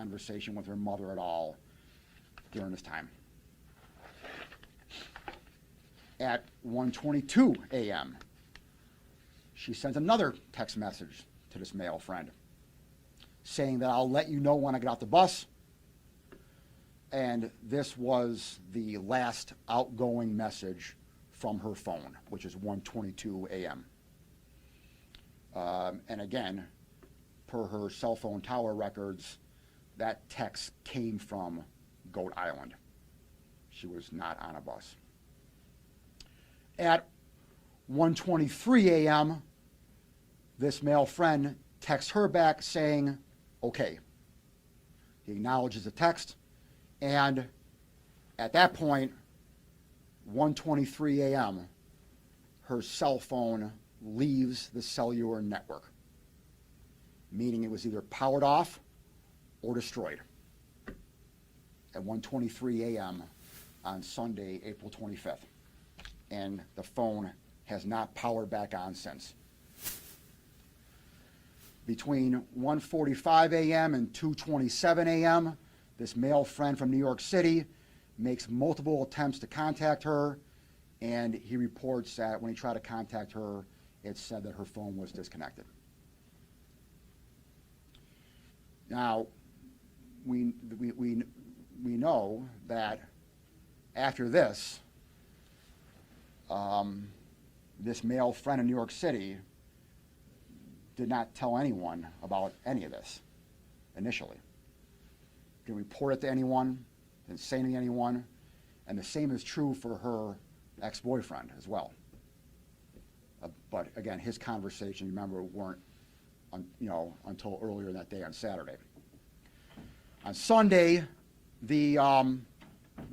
conversation with her mother at all during this time. At 1:22 a.m., she sends another text message to this male friend saying that I'll let you know when I get off the bus. And this was the last outgoing message from her phone, which is 1:22 a.m. And again, per her cell phone tower records, that text came from Goat Island. She was not on a bus. At 1:23 a.m., this male friend texts her back saying, okay. He acknowledges the text, and at that point, 1:23 a.m., her cell phone leaves the cellular network, meaning it was either powered off or destroyed at 1:23 a.m. on Sunday, April 25th. And the phone has not powered back on since. Between 1:45 a.m. and 2:27 a.m., this male friend from New York City makes multiple attempts to contact her, and he reports that when he tried to contact her, it said that her phone was disconnected. Now, we know that after this, this male friend in New York City did not tell anyone about any of this initially. Didn't report it to anyone, didn't say anything to anyone, and the same is true for her ex-boyfriend as well. But again, his conversation, remember, weren't until earlier that day on Saturday. On Sunday, the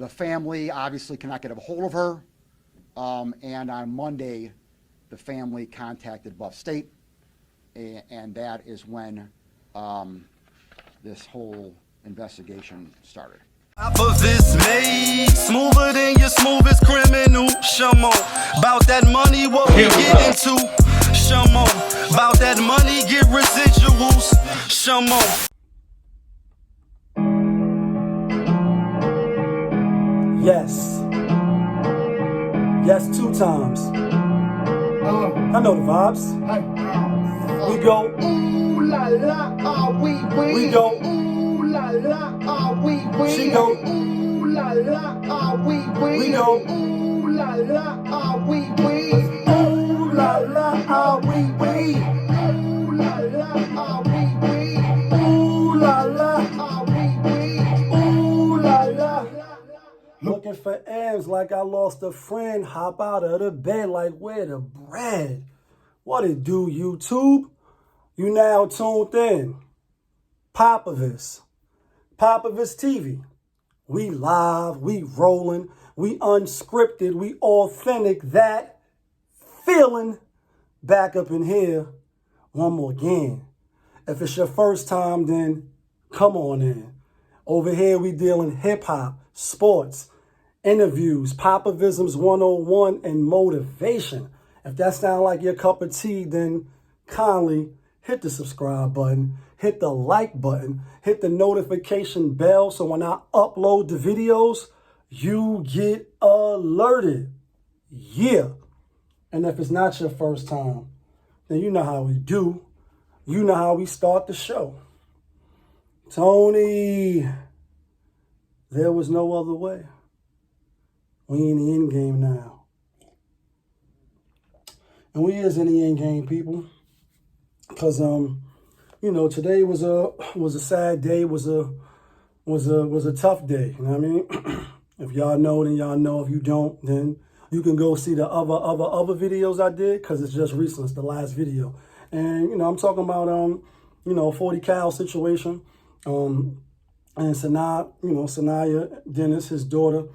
family obviously cannot get a hold of her, and on Monday, the family contacted Buff State, and that is when this whole investigation started. Top of this made smoother than your smoothest criminal. Shamo, about that money, what we get into. Shamo, about that money, get residuals. Shamo. Yes. Yes, 2 times. I know the vibes. We go. Ooh la la, ah we go. Ooh la la, ah we. She go. Ooh la la, ah we go. Ooh la la, ah we. Ooh la la, ah we. Ooh la la, ah we. Ooh la la, ah we. Ooh la la. Looking for ends like I lost a friend. Hop out of the bed like where the bread. What it do, YouTube? You now tuned in. Popovich TV. We live, we rolling, we unscripted, we authentic. That feeling back up in here one more again. If it's your first time, then come on in. Over here we dealing hip-hop, sports, interviews, Popovisms 101, and motivation. If that sounds like your cup of tea, then kindly hit the subscribe button, hit the like button, hit the notification bell so when I upload the videos, you get alerted. Yeah. And if it's not your first time, then you know how we do. You know how we start the show. Tony, there was no other way. We in the end game now. And we is in the end game, people. Because today was a sad day, was a tough day. You know what I mean? If y'all know, then y'all know. If you don't, then you can go see the other videos I did, because it's just recent. It's the last video. And I'm talking about 40 cal situation. And Saniyya Dennis, his daughter,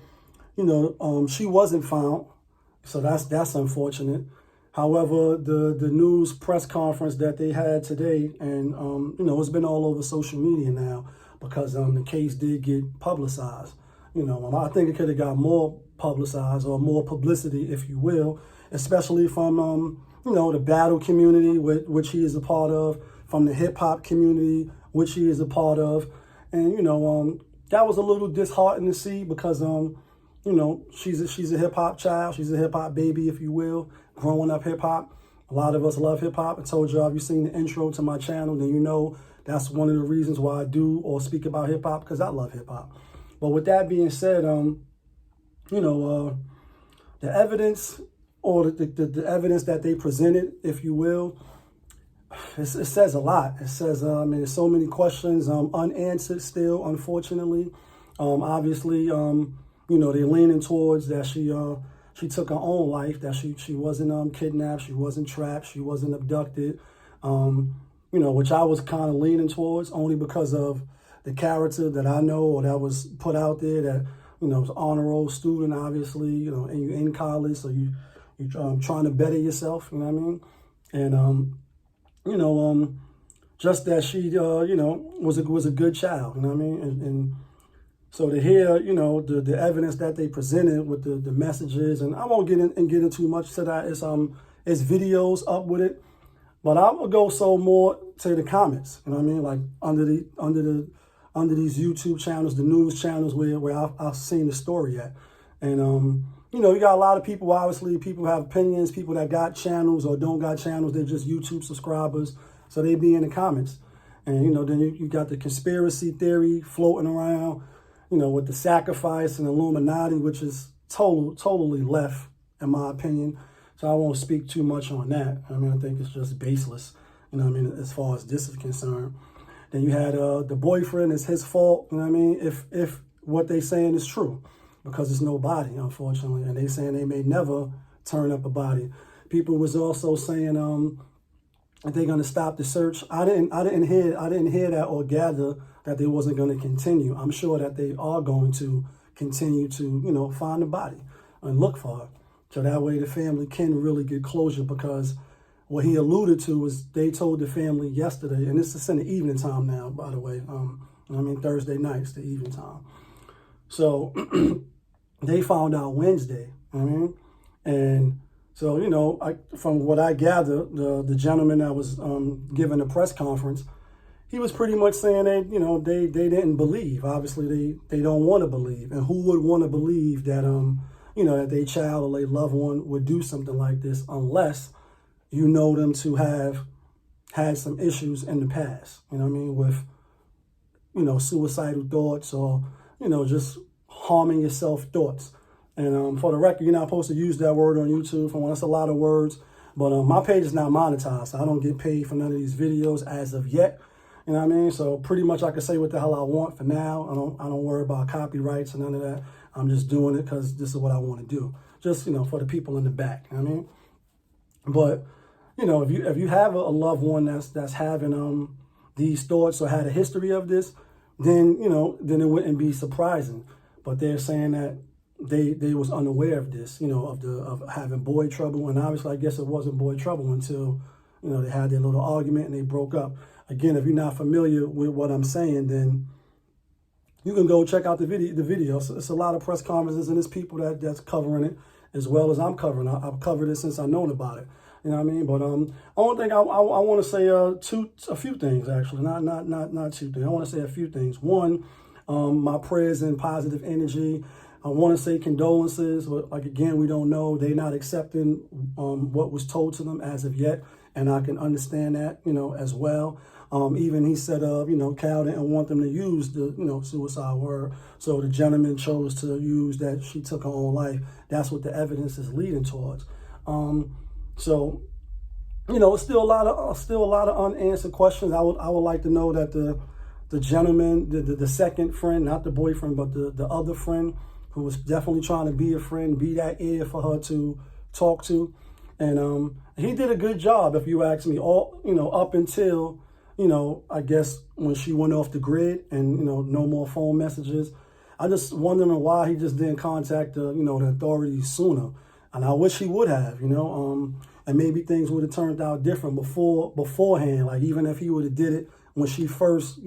she wasn't found. So that's unfortunate. However, the news press conference that they had today, and it's been all over social media now because the case did get publicized. I think it could have got more publicized or more publicity, if you will, especially from the battle community, which he is a part of, from the hip hop community, which he is a part of, And, that was a little disheartening to see because, she's a hip hop child. She's a hip hop baby, if you will, growing up hip hop. A lot of us love hip hop. I told y'all, if you've seen the intro to my channel, then you know that's one of the reasons why I do or speak about hip hop, because I love hip hop. But with that being said, the evidence or the evidence that they presented, if you will, it says a lot. It says, there's so many questions unanswered still, unfortunately. Obviously, they're leaning towards that she took her own life, that she wasn't kidnapped, she wasn't trapped, she wasn't abducted, which I was kind of leaning towards only because of the character that I know or that was put out there that, was an honor roll student, obviously, and you're in college, so you're trying to better yourself, you know what I mean? And, just that she, was a good child, you know what I mean? And so to hear, the evidence that they presented with the messages, and I won't get into too much to that. It's videos up with it, but I will go so more to the comments. You know what I mean? Like under these YouTube channels, the news channels where I've seen the story at, and you got a lot of people. Obviously, people have opinions. People that got channels or don't got channels, they're just YouTube subscribers, so they be in the comments, and then you got the conspiracy theory floating around. With the sacrifice and Illuminati, which is totally left, in my opinion. So I won't speak too much on that. I mean, I think it's just baseless, as far as this is concerned. Then you had the boyfriend, it's his fault, if what they saying is true, because there's no body, unfortunately. And they saying they may never turn up a body. People was also saying that they're going to stop the search. I didn't hear that or gather that they wasn't going to continue. I'm sure that they are going to continue to, find the body and look for her. So that way the family can really get closure, because what he alluded to was they told the family yesterday, and this is in the evening time now, by the way. Thursday nights, the evening time. So they found out Wednesday. And so, from what I gather, the gentleman that was giving a press conference, he was pretty much saying that, they didn't believe. Obviously, they don't want to believe. And who would want to believe that, that their child or their loved one would do something like this unless you know them to have had some issues in the past, with, suicidal thoughts or, just harming yourself thoughts. And for the record, you're not supposed to use that word on YouTube. That's a lot of words. But my page is not monetized, so I don't get paid for none of these videos as of yet. You know what I mean? So pretty much I can say what the hell I want for now. I don't worry about copyrights and none of that. I'm just doing it because this is what I want to do. Just, for the people in the back. You know what I mean? But, if you have a loved one that's having these thoughts or had a history of this, then, then it wouldn't be surprising. But they're saying that they was unaware of this, of having boy trouble. And obviously, I guess it wasn't boy trouble until, they had their little argument and they broke up. Again, if you're not familiar with what I'm saying, then you can go check out the video. So it's a lot of press conferences and there's people that's covering it as well as I'm covering. I've covered it since I've known about it. You know what I mean? But only thing I want to say a few things actually, not two things. I want to say a few things. One, my prayers and positive energy. I want to say condolences, but again, we don't know. They're not accepting what was told to them as of yet, and I can understand that, as well. Even he said, Cal didn't want them to use the, suicide word. So the gentleman chose to use that she took her own life. That's what the evidence is leading towards. So, it's still a lot of unanswered questions. I would like to know that the gentleman, the second friend, not the boyfriend, but the other friend who was definitely trying to be a friend, be that ear for her to talk to. And he did a good job, if you ask me, up until, I guess when she went off the grid and, no more phone messages. I just wondering why he just didn't contact the authorities sooner. And I wish he would have, and maybe things would have turned out different beforehand. Like even if he would have did it when she first,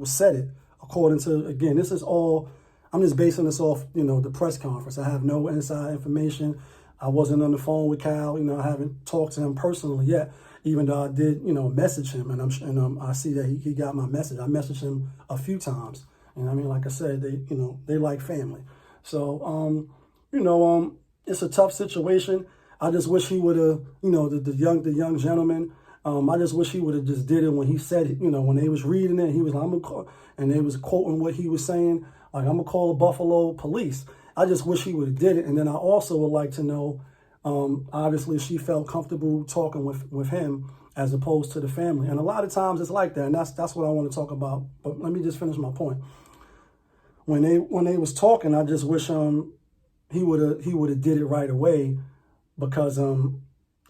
said it, according to, again, this is all, I'm just basing this off, the press conference. I have no inside information. I wasn't on the phone with Cal. I haven't talked to him personally yet, even though I did, message him. And I see that he got my message. I messaged him a few times. And I mean, like I said, they like family. So, it's a tough situation. I just wish he would have, the young gentleman. I just wish he would have just did it when he said it. When they was reading it, he was like, I'm gonna call, and they was quoting what he was saying, like, I'm gonna call the Buffalo police. I just wish he would have did it. And then I also would like to know, obviously, she felt comfortable talking with him as opposed to the family. And a lot of times it's like that, and that's what I want to talk about. But let me just finish my point. When they was talking, I just wish he would have did it right away, because oh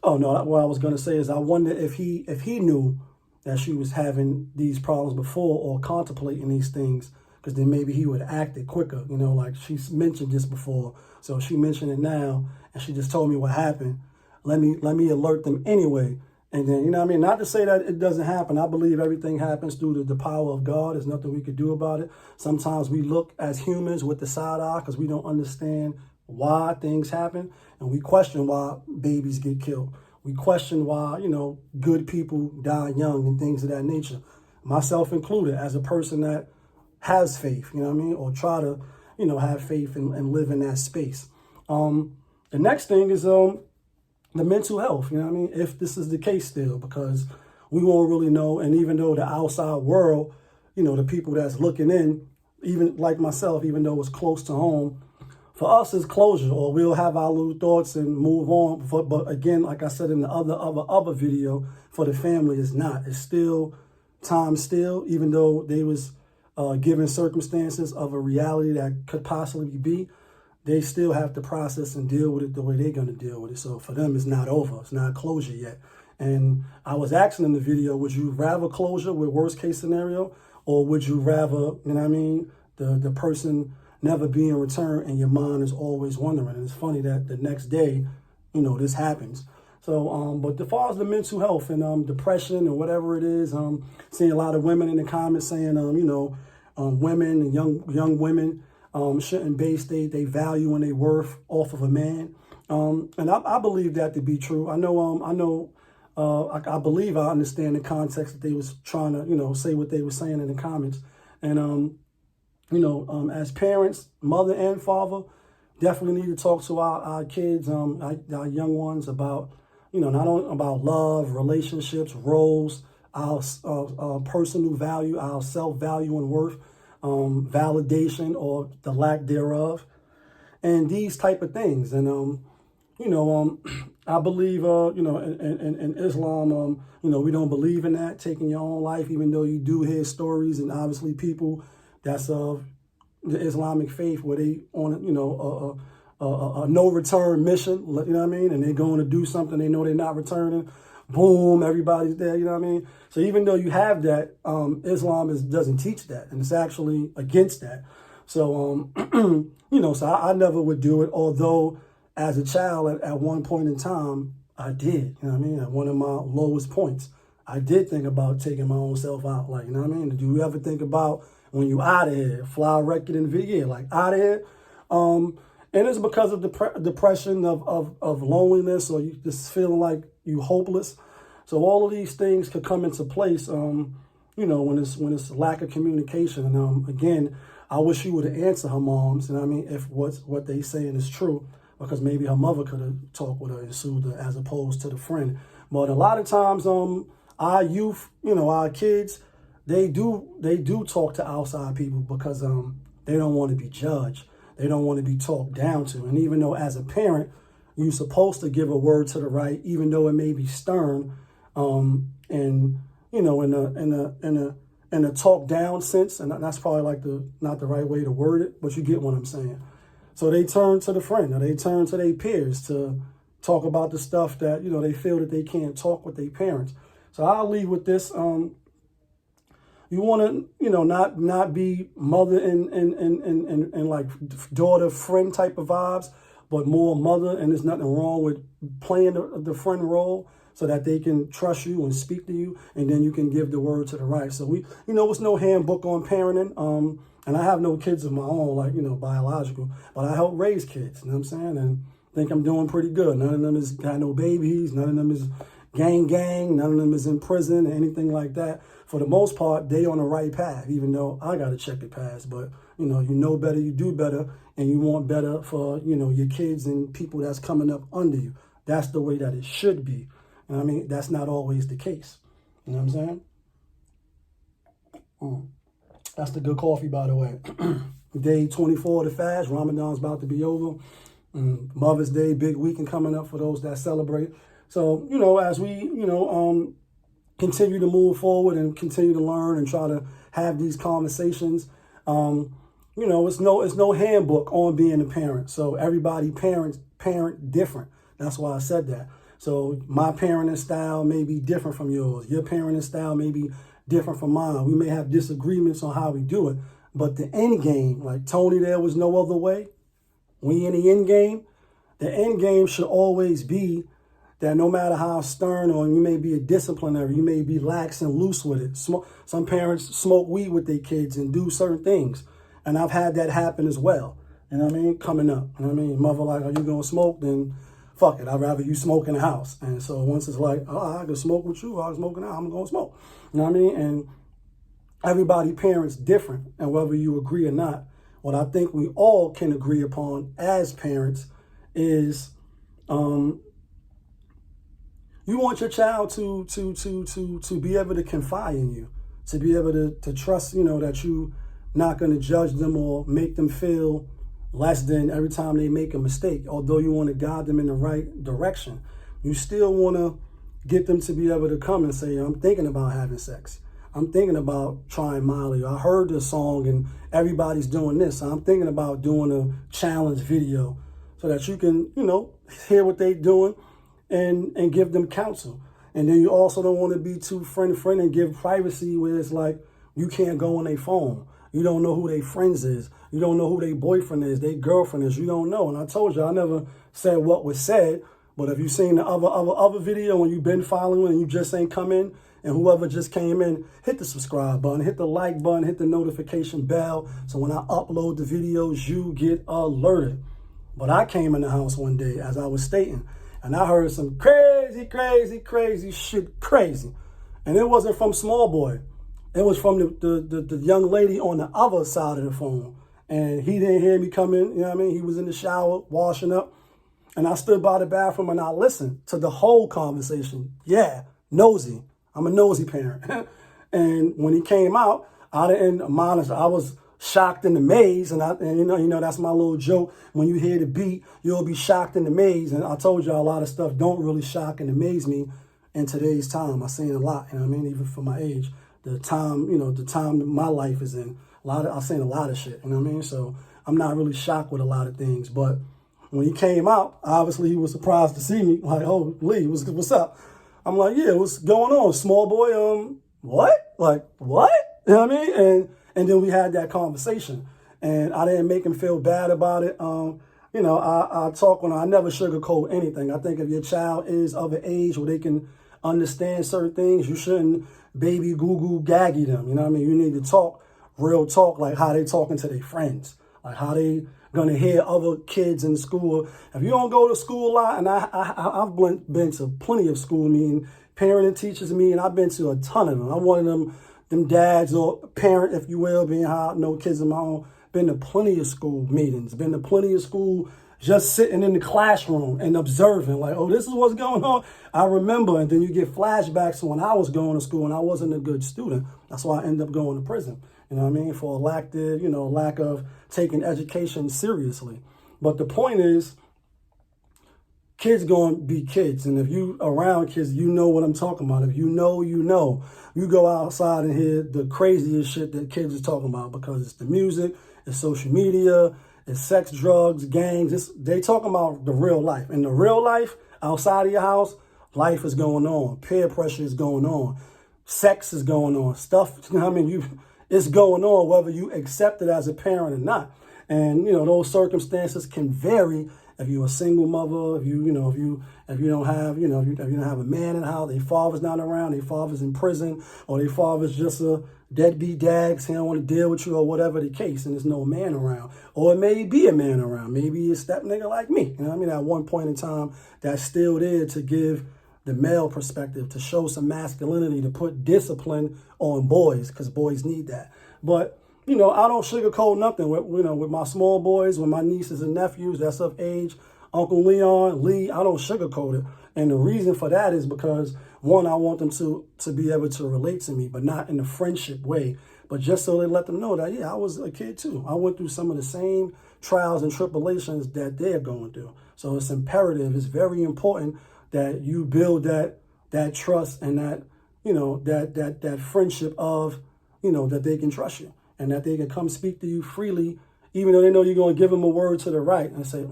no, what I was gonna say is I wonder if he knew that she was having these problems before or contemplating these things, because then maybe he would have acted quicker. Like she's mentioned this before, so she mentioned it now, and she just told me what happened. Let me alert them anyway. And then, not to say that it doesn't happen. I believe everything happens through the power of God. There's nothing we could do about it. Sometimes we look as humans with the side eye because we don't understand why things happen. And we question why babies get killed. We question why, good people die young and things of that nature. Myself included, as a person that has faith, or try to, have faith and live in that space. The next thing is the mental health, if this is the case still, because we won't really know. And even though the outside world, the people that's looking in, even like myself, even though it's close to home, for us it's closure, or we'll have our little thoughts and move on. But again, like I said in the other video, for the family, it's not. It's still time still, even though they was given circumstances of a reality that could possibly be. They still have to process and deal with it the way they're going to deal with it. So for them, it's not over. It's not closure yet. And I was asking in the video, would you rather closure with worst case scenario, or would you rather, the person never be in return and your mind is always wondering? And it's funny that the next day, this happens. So, but as far as the mental health and depression and whatever it is, seeing a lot of women in the comments saying, women and young women, shouldn't base they value and they worth off of a man. And I believe that to be true. I believe I understand the context that they was trying to, say what they were saying in the comments. And, as parents, mother and father, definitely need to talk to our kids, our young ones about, not only about love, relationships, roles, our personal value, our self-value and worth, validation or the lack thereof, and these type of things. And I believe in Islam, we don't believe in that, taking your own life, even though you do hear stories and obviously people that's of the Islamic faith where they on a no return mission, and they're going to do something they know they're not returning. Boom, everybody's there, So even though you have that, Islam doesn't teach that, and it's actually against that. So, so I never would do it, although as a child at one point in time, I did, at one of my lowest points. I did think about taking my own self out, Do you ever think about when you out of here, fly record in the video, like out of here? And it's because of depression, of loneliness, or you just feeling like you hopeless. So all of these things could come into place, when it's lack of communication. And again, I wish she would have answered her moms, if what they saying is true, because maybe her mother could have talked with her and soothed her as opposed to the friend. But a lot of times, our youth, our kids, they do talk to outside people because they don't want to be judged. They don't want to be talked down to. And even though as a parent, you're supposed to give a word to the right, even though it may be stern, and in a talk down sense, and that's probably not the right way to word it, but you get what I'm saying. So they turn to the friend, or they turn to their peers to talk about the stuff that they feel that they can't talk with their parents. So I'll leave with this. You want to, not be mother and like daughter friend type of vibes, but more mother. And there's nothing wrong with playing the friend role so that they can trust you and speak to you, and then you can give the word to the right. So it's no handbook on parenting. And I have no kids of my own, biological, but I help raise kids. You know what I'm saying? And think I'm doing pretty good. None of them has got no babies. None of them is gang. None of them is in prison or anything like that. For the most part, they on the right path, even though I got to check it past. But, you know better, you do better, and you want better for, your kids and people that's coming up under you. That's the way that it should be. You know what I mean? That's not always the case. You know what I'm saying? That's the good coffee, by the way. Day 24 of the fast. Ramadan's about to be over. Mother's Day, big weekend coming up for those that celebrate. So, as we, continue to move forward and continue to learn and try to have these conversations, it's no handbook on being a parent. So everybody parent different. That's why I said that. So my parenting style may be different from yours. Your parenting style may be different from mine. We may have disagreements on how we do it, but the end game, like Tony, there was no other way. We in the end game. The end game should always be that no matter how stern or you may be a disciplinary, you may be lax and loose with it. Some parents smoke weed with their kids and do certain things. And I've had that happen as well. You know what I mean? Coming up. You know what I mean? Mother like, are you going to smoke? Then fuck it. I'd rather you smoke in the house. And so once it's like, oh, I can smoke with you. I was smoking out. I'm going to smoke. You know what I mean? And everybody parents different. And whether you agree or not, what I think we all can agree upon as parents is you want your child to be able to confide in you, to be able to trust, that you not going to judge them or make them feel less than every time they make a mistake. Although you want to guide them in the right direction, you still want to get them to be able to come and say, I'm thinking about having sex. I'm thinking about trying Molly. I heard this song and everybody's doing this. I'm thinking about doing a challenge video so that you can, hear what they're doing and give them counsel. And then you also don't want to be too friend and give privacy where it's like you can't go on their phone. You don't know who their friends is. You don't know who their boyfriend is, their girlfriend is. You don't know. And I told you, I never said what was said. But if you've seen the other video when you've been following and you just ain't come in, and whoever just came in, hit the subscribe button, hit the like button, hit the notification bell. So when I upload the videos, you get alerted. But I came in the house one day, as I was stating, and I heard some crazy shit, crazy. And it wasn't from small boy. It was from the young lady on the other side of the phone. And he didn't hear me come in, you know what I mean? He was in the shower, washing up. And I stood by the bathroom and I listened to the whole conversation. Yeah, nosy. I'm a nosy parent. And when he came out, I didn't monitor. I was shocked and amazed. And that's my little joke. When you hear the beat, you'll be shocked and amazed. And I told you a lot of stuff don't really shock and amaze me in today's time. I've seen a lot, you know what I mean? Even for my age, the time that my life is in. I've seen a lot of shit, you know what I mean? So I'm not really shocked with a lot of things. But when he came out, obviously he was surprised to see me. Like, oh, Lee, what's up? I'm like, yeah, what's going on, small boy? What? Like, what? You know what I mean? And then we had that conversation. And I didn't make him feel bad about it. I talk when I never sugarcoat anything. I think if your child is of an age where they can understand certain things, you shouldn't baby goo gaggy them. You know what I mean? You need to talk real talk, like how they talking to their friends, like how they gonna hear other kids in school. If you don't go to school a lot, and I've been to plenty of school meetings, parenting teachers meetings, I've been to a ton of them. I'm one of them dads or parent, if you will, being how no kids of my own. Been to plenty of school meetings, been to plenty of school just sitting in the classroom and observing, like, oh, this is what's going on. I remember, and then you get flashbacks to when I was going to school and I wasn't a good student. That's why I ended up going to prison. You know what I mean? For a lack of taking education seriously. But the point is, kids going to be kids. And if you around kids, you know what I'm talking about. If you know, you know. You go outside and hear the craziest shit that kids are talking about because it's the music, it's social media, it's sex, drugs, gangs. They talking about the real life. In the real life, outside of your house, life is going on. Peer pressure is going on. Sex is going on. Stuff, you know what I mean? It's going on whether you accept it as a parent or not. And, those circumstances can vary if you're a single mother, if you don't have a man in the house, their father's not around, their father's in prison, or their father's just a deadbeat dad, he don't want to deal with you or whatever the case, and there's no man around. Or it may be a man around. Maybe a step nigga like me. You know what I mean? At one point in time, that's still there to give the male perspective, to show some masculinity, to put discipline on boys, because boys need that. But, you know, I don't sugarcoat nothing with my small boys, with my nieces and nephews that's of age, Uncle Leon, Lee, I don't sugarcoat it. And the reason for that is because, one, I want them to be able to relate to me, but not in a friendship way, but just so they let them know that, yeah, I was a kid too. I went through some of the same trials and tribulations that they're going through. So it's imperative, it's very important that you build that trust and that, you know, that friendship of, you know, that they can trust you and that they can come speak to you freely, even though they know you're going to give them a word to the right and say,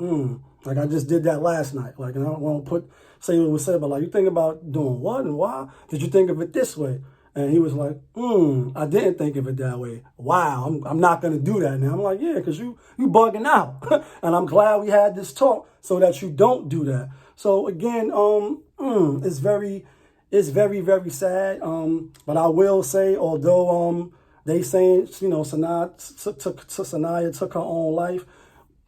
like I just did that last night. Like, and I don't want to say what was said, but like, you think about doing what and why? Did you think of it this way? And he was like, I didn't think of it that way. Wow, I'm not going to do that now. I'm like, yeah, because you bugging out. And I'm glad we had this talk so that you don't do that. So again, it's very, very sad. But I will say, although they saying, you know, Saniyya took her own life,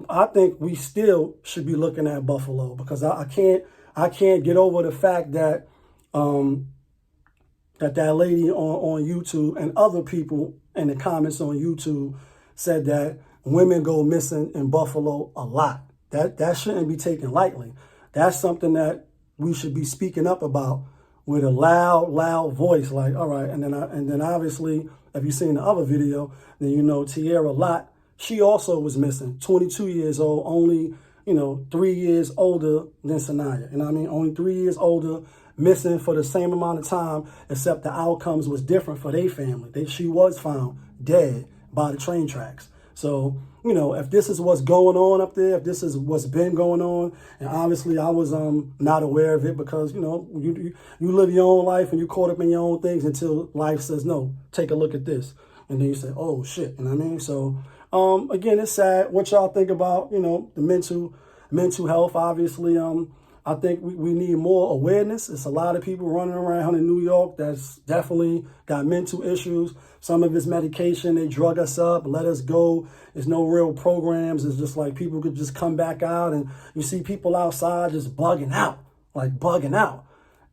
I think we still should be looking at Buffalo, because I can't get over the fact that that lady on YouTube and other people in the comments on YouTube said that women go missing in Buffalo a lot. That shouldn't be taken lightly. That's something that we should be speaking up about with a loud voice. Like, all right, and then obviously, if you've seen the other video, then you know Tierra Lott, she also was missing. 22 years old, only, you know, 3 years older than Saniyya. You know what I mean? Only 3 years older, missing for the same amount of time, except the outcomes was different for their family. She was found dead by the train tracks. So, you know, if this is what's going on up there, if this is what's been going on, and obviously I was not aware of it because, you know, you live your own life and you caught up in your own things until life says, no, take a look at this. And then you say, oh, shit. You know what I mean? So, again, it's sad. What y'all think about, you know, the mental health? Obviously, I think we need more awareness. It's a lot of people running around in New York that's definitely got mental issues. Some of it's medication. They drug us up, let us go. There's no real programs. It's just like people could just come back out, and you see people outside just bugging out.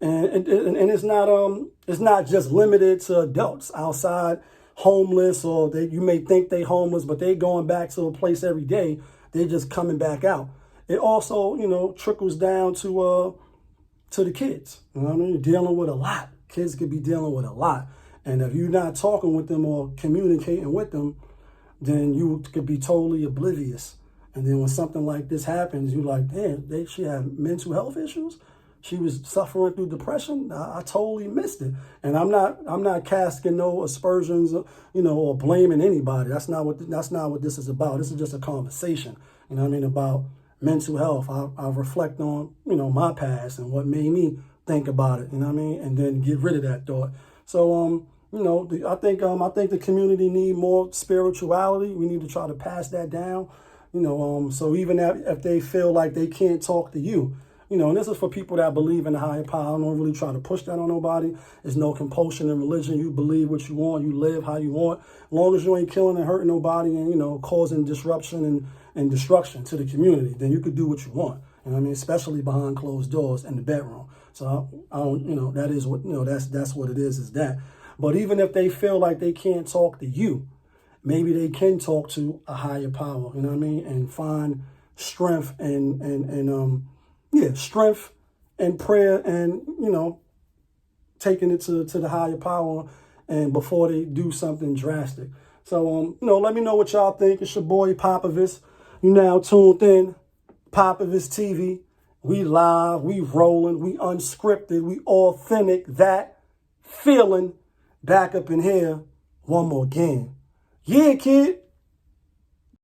And it's not just limited to adults outside, homeless, or you may think they homeless, but they going back to a place every day. They're just coming back out. It also, you know, trickles down to the kids. You know what I mean? You're dealing with a lot. Kids could be dealing with a lot. And if you're not talking with them or communicating with them, then you could be totally oblivious. And then when something like this happens, you're like, damn, she had mental health issues. She was suffering through depression. I totally missed it. And I'm not casting no aspersions, you know, or blaming anybody. That's not what this is about. This is just a conversation. You know what I mean? About mental health. I reflect on, you know, my past and what made me think about it. You know what I mean? And then get rid of that thought. So, you know, I think the community need more spirituality. We need to try to pass that down. You know, so even if they feel like they can't talk to you, you know, and this is for people that believe in a higher power. I don't really try to push that on nobody. There's no compulsion in religion. You believe what you want. You live how you want. As long as you ain't killing and hurting nobody and, you know, causing disruption and destruction to the community, then you could do what you want. You know what I mean? Especially behind closed doors in the bedroom. So I don't, you know, that is what, you know, that's what it is that. But even if they feel like they can't talk to you, maybe they can talk to a higher power, you know what I mean? And find strength strength and prayer and, you know, taking it to the higher power and before they do something drastic. So, you know, let me know what y'all think. It's your boy Popovich. You now tuned in, Popovich TV. We live, we rolling, we unscripted, we authentic, that feeling back up in here one more game. Yeah, kid.